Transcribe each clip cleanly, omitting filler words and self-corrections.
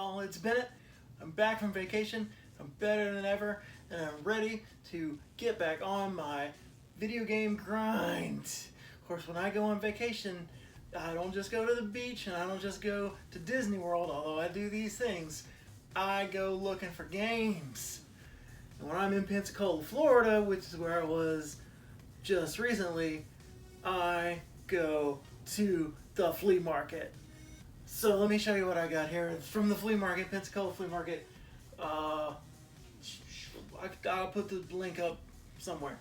y'all, it's Bennett. I'm back from vacation. I'm better than ever, and I'm ready to get back on my video game grind. Of course, when I go on vacation, I don't just go to the beach and I don't just go to Disney World, although I do these things. I go looking for games. And when I'm in Pensacola, Florida, which is where I was just recently, I go to the flea market. So let me show you what I got here from the flea market, Pensacola flea market. I'll put the link up somewhere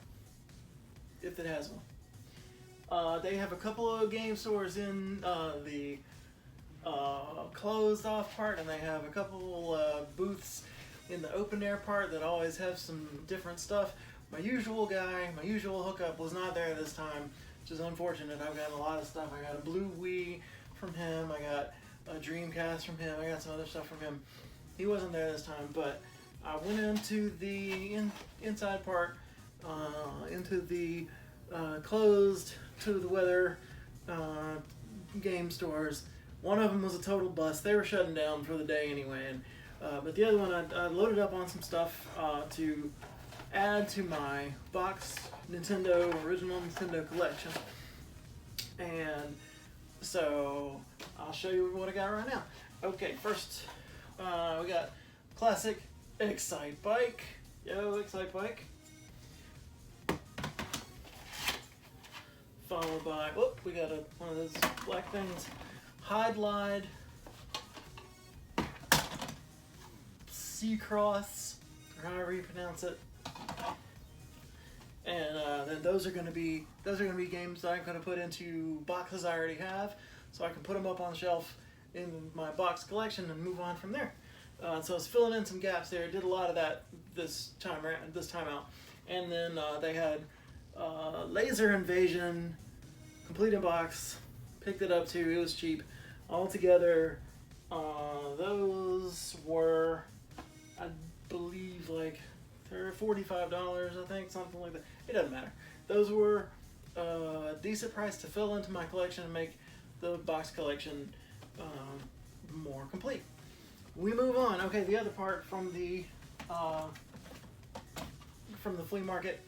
if it has one. They have a couple of game stores in the closed off part, and they have a couple booths in the open air part that always have some different stuff. My usual hookup was not there this time, which is unfortunate. I've got a lot of stuff. I got a blue Wii from him. I got a Dreamcast from him. I got some other stuff from him. He wasn't there this time, but I went into the inside part, into the closed to the weather game stores. One of them was a total bust. They were shutting down for the day anyway, but the other one I loaded up on some stuff to add to my box original Nintendo collection. And so I'll show you what I got right now. Okay, first we got classic Excite Bike. Yo, Excite Bike. Followed by, we got one of those black things. Hide Glide. Seacross, or however you pronounce it. And then those are going to be games that I'm going to put into boxes I already have, so I can put them up on the shelf in my box collection and move on from there. So I was filling in some gaps there. Did a lot of that this time out. And then they had Laser Invasion, complete in box. Picked it up too. It was cheap. Altogether, those were, I believe, like they're $45, I think, something like that. It doesn't matter. Those were a decent price to fill into my collection and make the box collection more complete. We move on. Okay, the other part from the flea market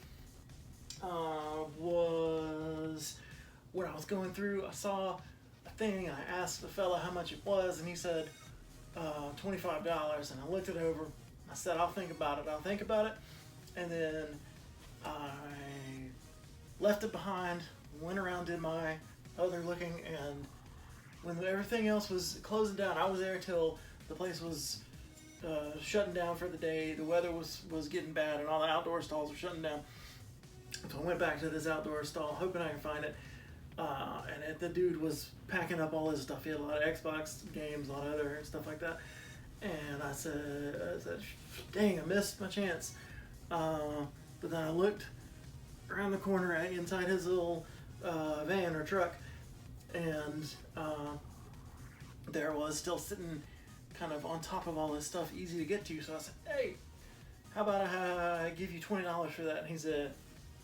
was when I was going through. I saw a thing. I asked the fella how much it was, and he said $25. And I looked it over. I said, I'll think about it. And then I left it behind, went around, did my other looking, and when everything else was closing down, I was there till the place was shutting down for the day. The weather was getting bad, and all the outdoor stalls were shutting down. So I went back to this outdoor stall, hoping I could find it. And the dude was packing up all his stuff. He had a lot of Xbox games, a lot of other stuff like that. And I said, dang, I missed my chance. But then I looked around the corner inside his little van or truck, and there was still sitting kind of on top of all this stuff, easy to get to. So I said, hey, how about I give you $20 for that? And he said,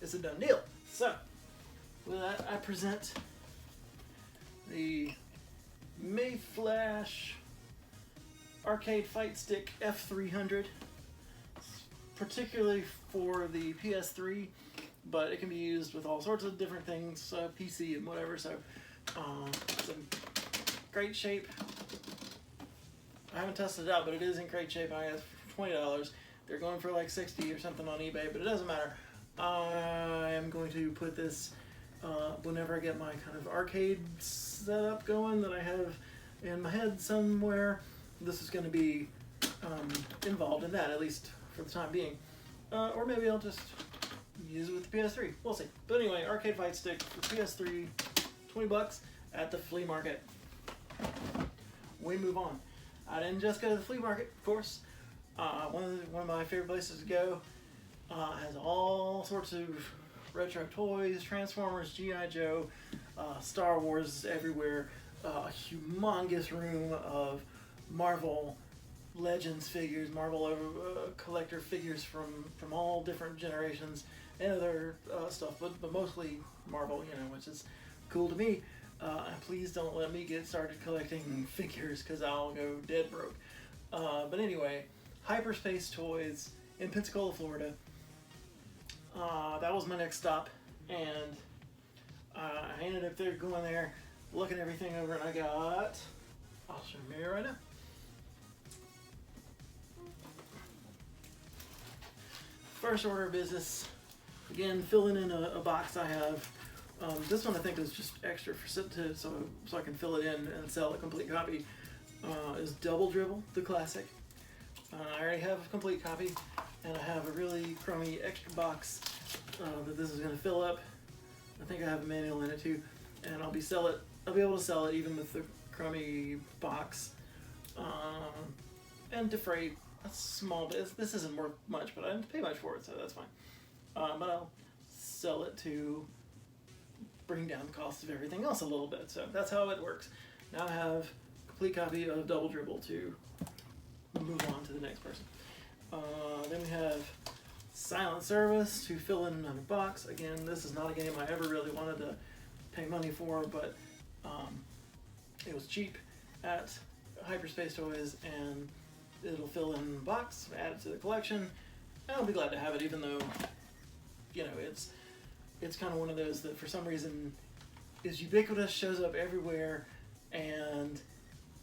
it's a done deal. So with that, I present the Mayflash Arcade Fight Stick F300, particularly for the PS3, but it can be used with all sorts of different things, PC and whatever. So it's in great shape. I haven't tested it out, but it is in great shape. I got it for $20. They're going for like $60 or something on eBay, but it doesn't matter. I am going to put this whenever I get my kind of arcade setup going that I have in my head somewhere. This is going to be involved in that, at least for the time being. Or maybe I'll just use it with the PS3. We'll see. But anyway, Arcade Fight Stick for PS3, $20 at the flea market. We move on. I didn't just go to the flea market, of course. One of my favorite places to go has all sorts of retro toys, Transformers, G.I. Joe, Star Wars everywhere. A humongous room of Marvel Legends figures, Marvel collector figures from all different generations and other stuff, but mostly Marvel, which is cool to me. Please don't let me get started collecting figures because I'll go dead broke. But anyway, Hyperspace Toys in Pensacola, Florida. That was my next stop, and I ended up there going there, looking everything over, and I got, I'll show you right now. First order of business, again, filling in a box I have. This one I think is just extra for so I can fill it in and sell a complete copy. Is Double Dribble, the classic. I already have a complete copy, and I have a really crummy extra box that this is going to fill up. I think I have a manual in it too, and I'll be able to sell it even with the crummy box, and defray a small bit. This isn't worth much, but I didn't pay much for it, so that's fine. But I'll sell it to bring down the cost of everything else a little bit. So that's how it works. Now I have a complete copy of Double Dribble to move on to the next person. Then we have Silent Service to fill in another box. Again, this is not a game I ever really wanted to pay money for, but it was cheap at Hyperspace Toys, and it'll fill in the box, add it to the collection, and I'll be glad to have it, even though, you know, it's kind of one of those that for some reason is ubiquitous, shows up everywhere, and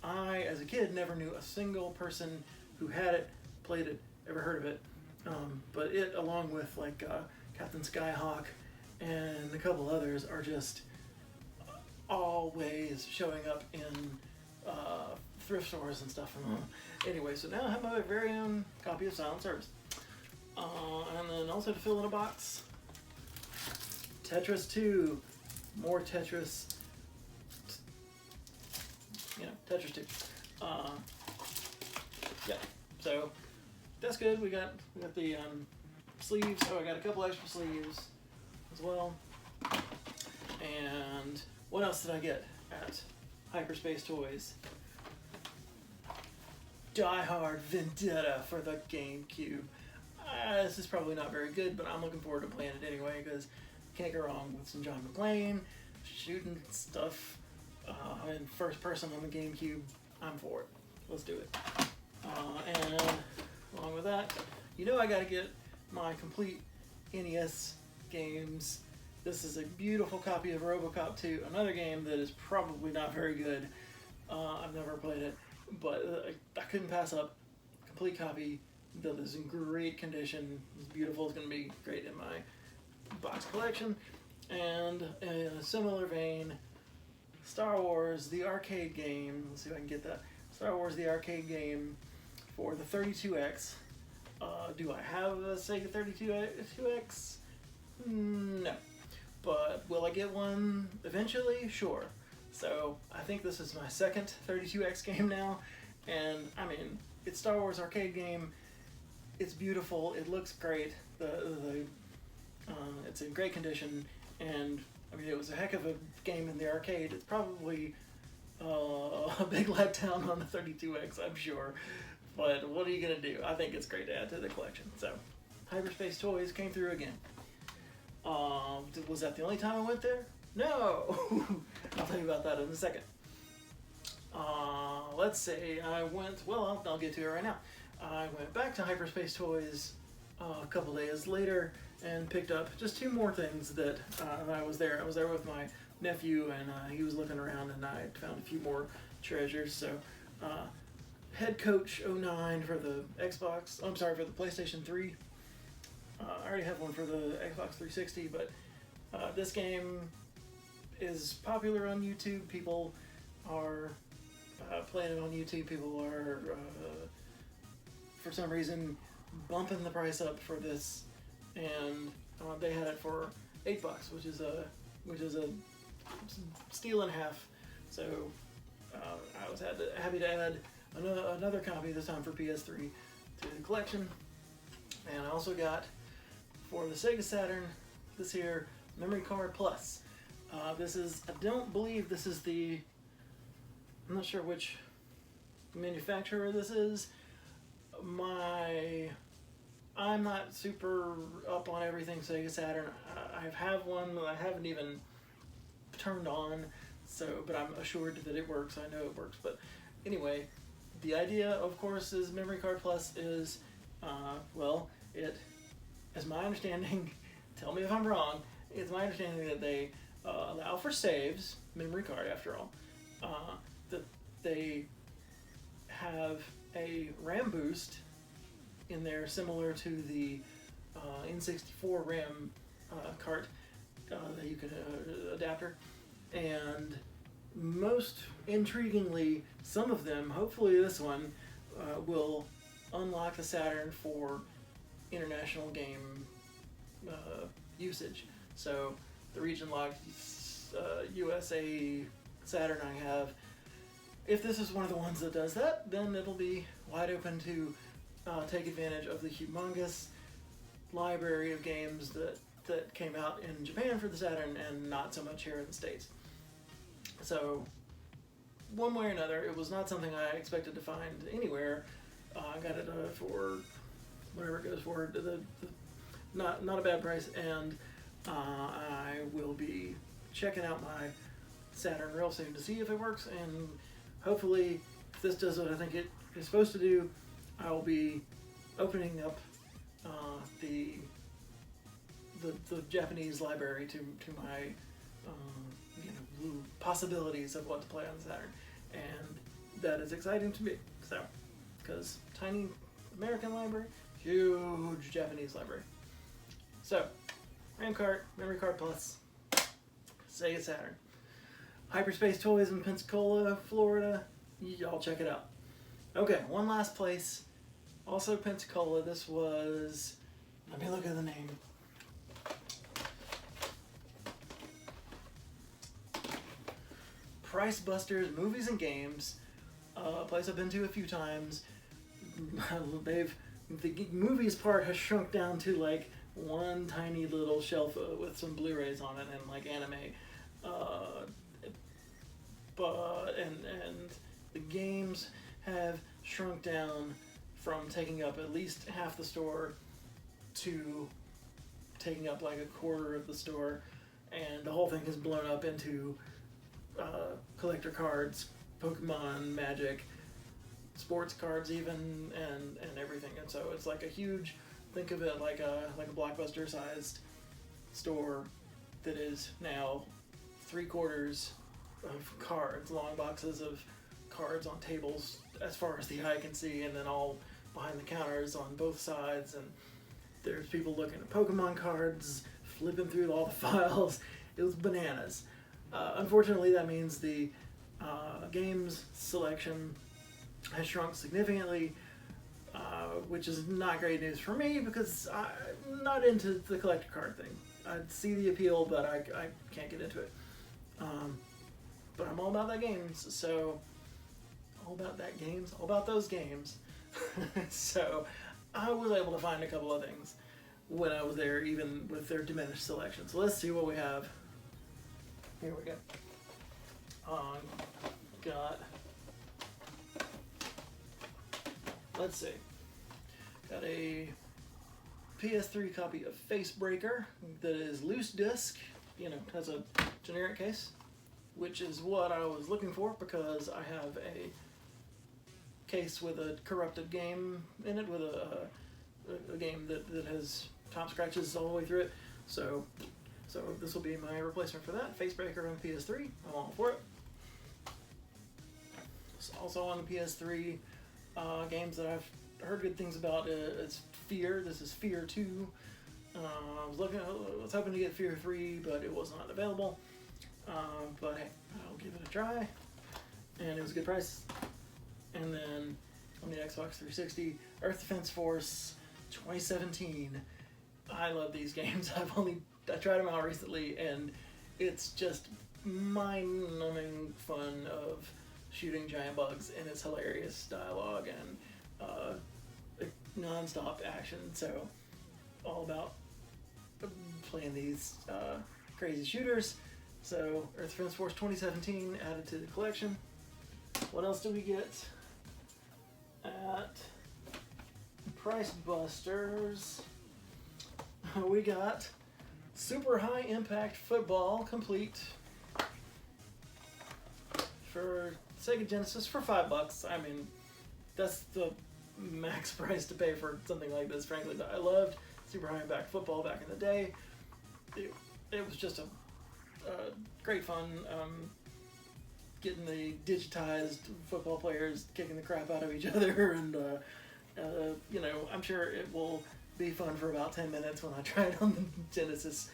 I, as a kid, never knew a single person who had it, played it, ever heard of it. But it, along with like Captain Skyhawk and a couple others, are just always showing up in thrift stores and stuff. Anyway, so now I have my very own copy of Silent Service. And then also to fill in a box, Tetris 2, more Tetris, Tetris 2. Yeah, so that's good. We got the sleeves. Oh, I got a couple extra sleeves as well. And what else did I get at Hyperspace Toys? Die Hard Vendetta for the GameCube. This is probably not very good, but I'm looking forward to playing it anyway, because can't go wrong with some John McClane, shooting stuff in first person on the GameCube. I'm for it. Let's do it. And along with that, I gotta get my complete NES games. This is a beautiful copy of RoboCop 2, another game that is probably not very good. I've never played it, but I couldn't pass up. Complete copy that is in great condition. It's beautiful. It's going to be great in my box collection. And in a similar vein, Star Wars, the arcade game. Let's see if I can get that. Star Wars, the arcade game for the 32X. Do I have a Sega 32X? No. But will I get one eventually? Sure. So I think this is my second 32X game now. And I mean, it's Star Wars arcade game. It's beautiful. It looks great. It's in great condition. And I mean, it was a heck of a game in the arcade. It's probably a big letdown on the 32X, I'm sure. But what are you going to do? I think it's great to add to the collection. So, Hyperspace Toys came through again. Was that the only time I went there? No! I'll tell you about that in a second. Let's say I went, well, I'll get to it right now. I went back to Hyperspace Toys a couple days later and picked up just two more things that I was there. I was there with my nephew, and he was looking around, and I found a few more treasures. So, Head Coach 09 for the Xbox, I'm sorry, for the PlayStation 3. I already have one for the Xbox 360, but this game is popular on YouTube. People are playing it on YouTube. People are, for some reason, bumping the price up for this, and they had it for $8, which is a steal and a half. So I was happy to add another copy, this time for PS3, to the collection. And I also got, for the Sega Saturn, this here Memory Card Plus. This is, I don't believe this is I'm not sure which manufacturer this is. I'm not super up on everything Sega Saturn. I have one that I haven't even turned on, but I'm assured that it works. I know it works. But anyway, The idea, of course, is Memory Card Plus is, well, it, as my understanding, tell me if I'm wrong, it's my understanding that they allow for saves, memory card after all, that they have a RAM boost in there similar to the N64 RAM cart that you can adapter, and most intriguingly, some of them, hopefully this one, will unlock the Saturn for international game usage. So the region locked USA Saturn I have, if this is one of the ones that does that, then it'll be wide open to take advantage of the humongous library of games that came out in Japan for the Saturn and not so much here in the States. So one way or another, it was not something I expected to find anywhere. I got it for whatever it goes for, not a bad price, and I will be checking out my Saturn real soon to see if it works, and hopefully if this does what I think it is supposed to do, I will be opening up the Japanese library to my possibilities of what to play on the Saturn, and that is exciting to me. So, because tiny American library, huge Japanese library. So, RAM cart, Memory Card Plus, Sega Saturn, Hyperspace Toys in Pensacola, Florida. Y'all check it out. Okay, one last place, also Pensacola. This was, let me look at the name. Price Busters Movies and Games, a place I've been to a few times. The movies part has shrunk down to like one tiny little shelf with some Blu-rays on it and like anime, and the games have shrunk down from taking up at least half the store to taking up like a quarter of the store, and the whole thing has blown up into collector cards, Pokemon, Magic, sports cards even, and everything. And so it's like a huge, think of it like a Blockbuster sized store that is now 3/4 of cards, long boxes of cards on tables as far as the eye can see, and then all behind the counters on both sides, and there's people looking at Pokemon cards, flipping through all the files. It was bananas. Unfortunately, that means the games selection has shrunk significantly, which is not great news for me because I'm not into the collector card thing. I see the appeal, but I can't get into it. But I'm all about that games, so all about those games. So I was able to find a couple of things when I was there, even with their diminished selection. So let's see what we have. Here we go. Let's see. Got a PS3 copy of Facebreaker that is loose disc, has a generic case, which is what I was looking for because I have a case with a corrupted game in it, with a game that has top scratches all the way through it. So this will be my replacement for that. Facebreaker on PS3. I'm all for it. It's also on the PS3 games that I've heard good things about. It's Fear. This is Fear 2. I was hoping to get Fear 3, but it was not available. But hey, I'll give it a try. And it was a good price. And then on the Xbox 360, Earth Defense Force 2017. I love these games. I tried them out recently, and it's just mind-numbing fun of shooting giant bugs, and it's hilarious dialogue and non-stop action. So all about playing these crazy shooters. So Earth Defense Force 2017 added to the collection. What else do we get at Price Busters? We got Super High Impact Football Complete for Sega Genesis for $5. I mean, that's the max price to pay for something like this, frankly. But I loved Super High Impact Football back in the day. It was just a great fun. Getting the digitized football players kicking the crap out of each other, and you know, I'm sure it will be fun for about 10 minutes when I try it on the Genesis.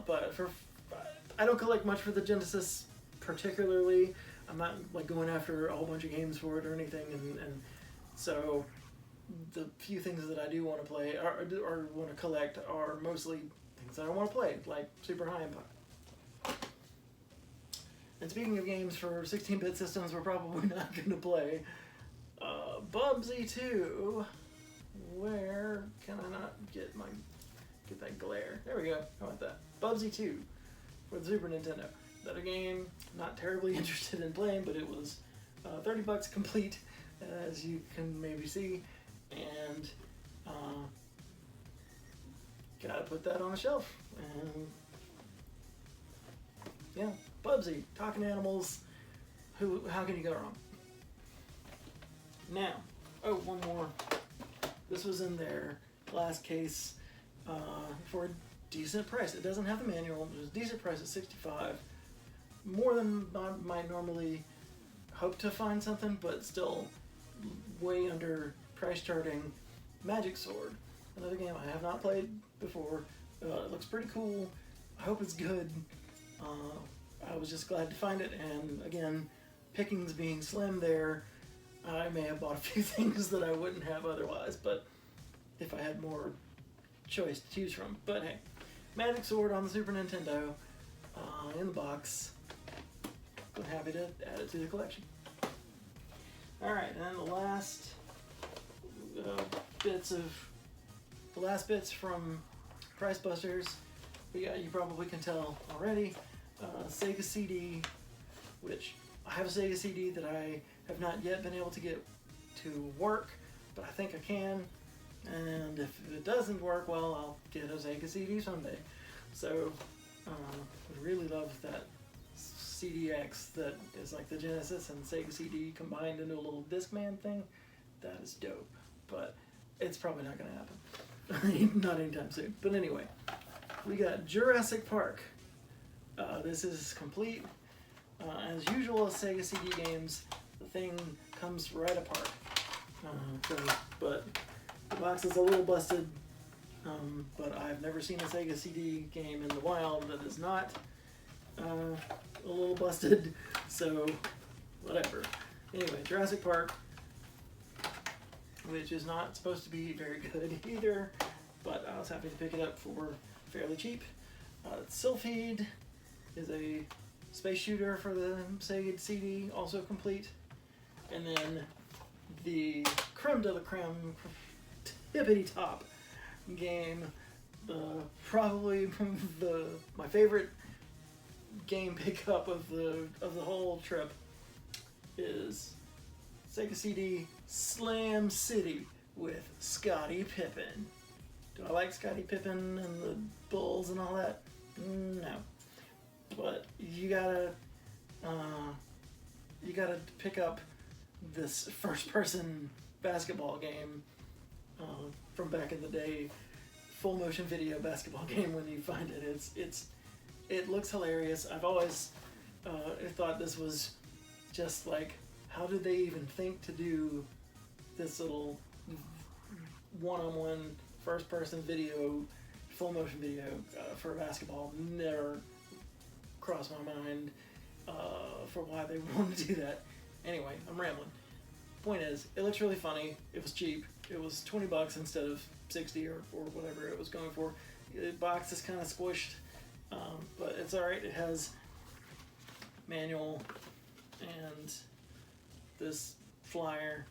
But I don't collect much for the Genesis particularly. I'm not like going after a whole bunch of games for it or anything, and so the few things that I do want to play or want to collect are mostly things that I want to play, like Super High Impact. And speaking of games for 16-bit systems we're probably not going to play, Bubsy 2, where can I not get that glare? There we go, how about that? Bubsy 2 for the Super Nintendo. Another game, not terribly interested in playing, but it was $30 complete, as you can maybe see, and gotta put that on the shelf. And yeah, Bubsy, talking animals, how can you go wrong? Now, oh, one more. This was in their glass case for a decent price. It doesn't have the manual, it was a decent price at $65. More than I might normally hope to find something, but still way under price charting. Magic Sword, another game I have not played before. It looks pretty cool. I hope it's good. I was just glad to find it, and again, pickings being slim there, I may have bought a few things that I wouldn't have otherwise, but if I had more choice to choose from. But hey, Magic Sword on the Super Nintendo, in the box. I'm happy to add it to the collection. Alright, and then the last bits from Price Busters. You probably can tell already. Sega CD, which I have a Sega CD that I have not yet been able to get to work, but I think I can. And if it doesn't work, well, I'll get a Sega CD someday. So, I really love that CDX that is like the Genesis and Sega CD combined into a little Discman thing. That is dope, but it's probably not going to happen. Not anytime soon. But anyway, we got Jurassic Park. This is complete. As usual, Sega CD games, the thing comes right apart. But the box is a little busted, but I've never seen a Sega CD game in the wild that is not a little busted, so whatever. Anyway, Jurassic Park, which is not supposed to be very good either, but I was happy to pick it up for fairly cheap. Sylphid is a space shooter for the Sega CD, also complete. And then the creme de la creme, tippity top game, probably my favorite game pickup of the whole trip is Sega CD Slam City with Scottie Pippen. Do I like Scottie Pippen and the Bulls and all that? No. But you gotta pick up this first-person basketball game from back in the day, full motion video basketball game when you find it. It looks hilarious. I've always thought this was just like, how did they even think to do this little one-on-one first-person video, full motion video for basketball? Never crossed my mind for why they wanted to do that. Anyway, I'm rambling. Point is, it looks really funny. It was cheap. It was $20 instead of 60 or whatever it was going for. The box is kind of squished, but it's alright. It has manual and this flyer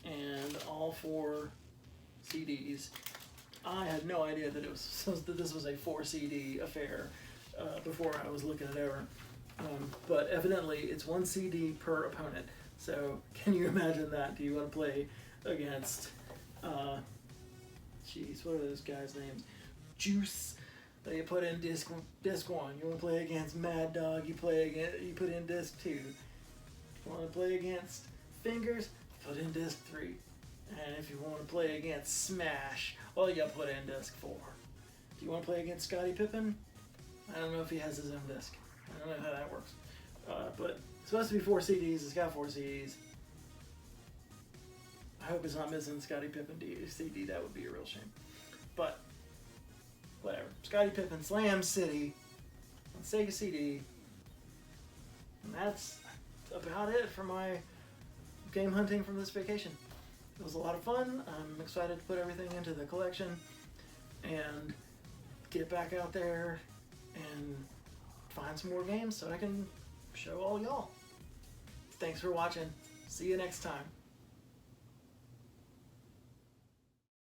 and all 4 CDs. I had no idea that this was a 4 CD affair before I was looking it over. But evidently it's 1 CD per opponent. So can you imagine that? Do you want to play against, what are those guys' names? Juice. You put in disc 1. You want to play against Mad Dog? You put in disc 2. You want to play against Fingers? put in disc 3. And if you want to play against Smash, well, you put in disc 4. If you want to play against Scottie Pippen, I don't know if he has his own disc. I don't know how that works. But it's supposed to be 4 CDs. It's got 4 CDs. I hope it's not missing Scottie Pippen CD. That would be a real shame. But whatever. Scottie Pippen Slam City on Sega CD. And that's about it for my game hunting from this vacation. It was a lot of fun. I'm excited to put everything into the collection and get back out there and find some more games so I can show all y'all. Thanks for watching. See you next time.